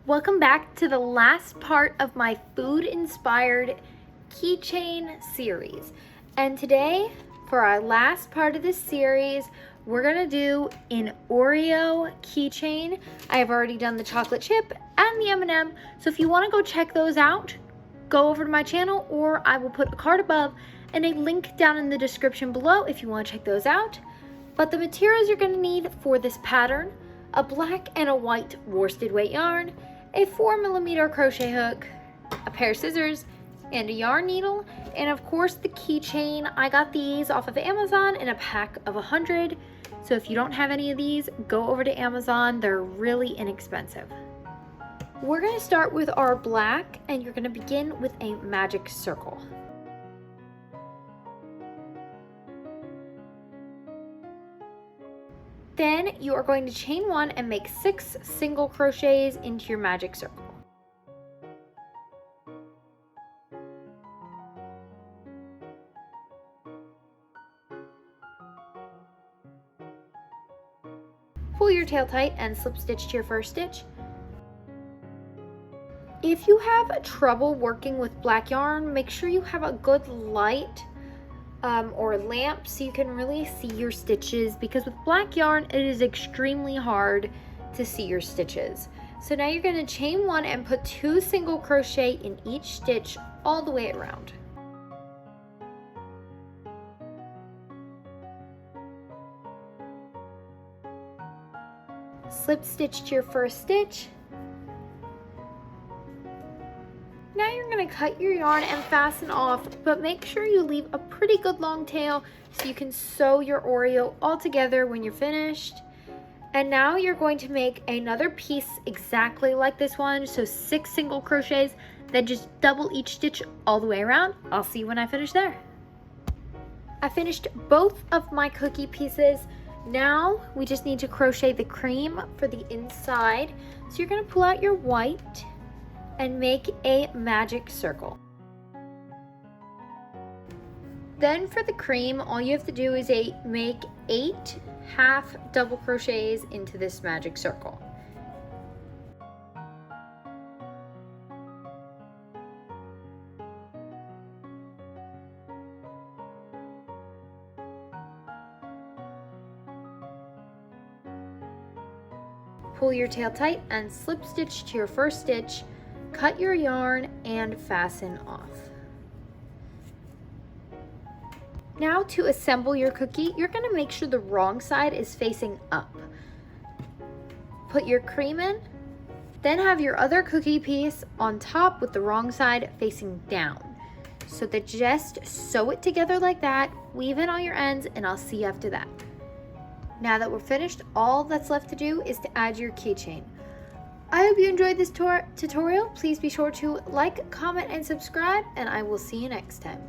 Welcome back to the last part of my food-inspired keychain series. And today, for our last part of this series, we're gonna do an Oreo keychain. I have already done the chocolate chip and the M&M, so if you wanna go check those out, go over to my channel, or I will put a card above and a link down in the description below if you wanna check those out. But the materials you're gonna need for this pattern: a black and a white worsted weight yarn, a 4mm crochet hook, a pair of scissors, and a yarn needle, and of course the keychain. I got these off of Amazon in a pack of 100, so if you don't have any of these, go over to Amazon. They're really inexpensive. We're going to start with our black, and you're going to begin with a magic circle. Then you are going to chain one and make 6 single crochets into your magic circle. Pull your tail tight and slip stitch to your first stitch. If you have trouble working with black yarn, make sure you have a good light or lamp so you can really see your stitches, because with black yarn it is extremely hard to see your stitches. So now you're going to chain one and put 2 single crochet in each stitch all the way around. Slip stitch to your first stitch. Now you're going to cut your yarn and fasten off, but make sure you leave a pretty good long tail so you can sew your Oreo all together when you're finished. And now you're going to make another piece exactly like this one, so 6 single crochets, then just double each stitch all the way around. I'll see you when I finish there. I finished both of my cookie pieces. Now we just need to crochet the cream for the inside. So you're going to pull out your white and make a magic circle. Then for the cream, all you have to do is make 8 half double crochets into this magic circle. Pull your tail tight and slip stitch to your first stitch. Cut your yarn and fasten off. Now to assemble your cookie, you're going to make sure the wrong side is facing up. Put your cream in, then have your other cookie piece on top with the wrong side facing down. So that just sew it together like that, weave in all your ends, and I'll see you after that. Now that we're finished, all that's left to do is to add your keychain. I hope you enjoyed this tutorial. Please be sure to like, comment, and subscribe, and I will see you next time.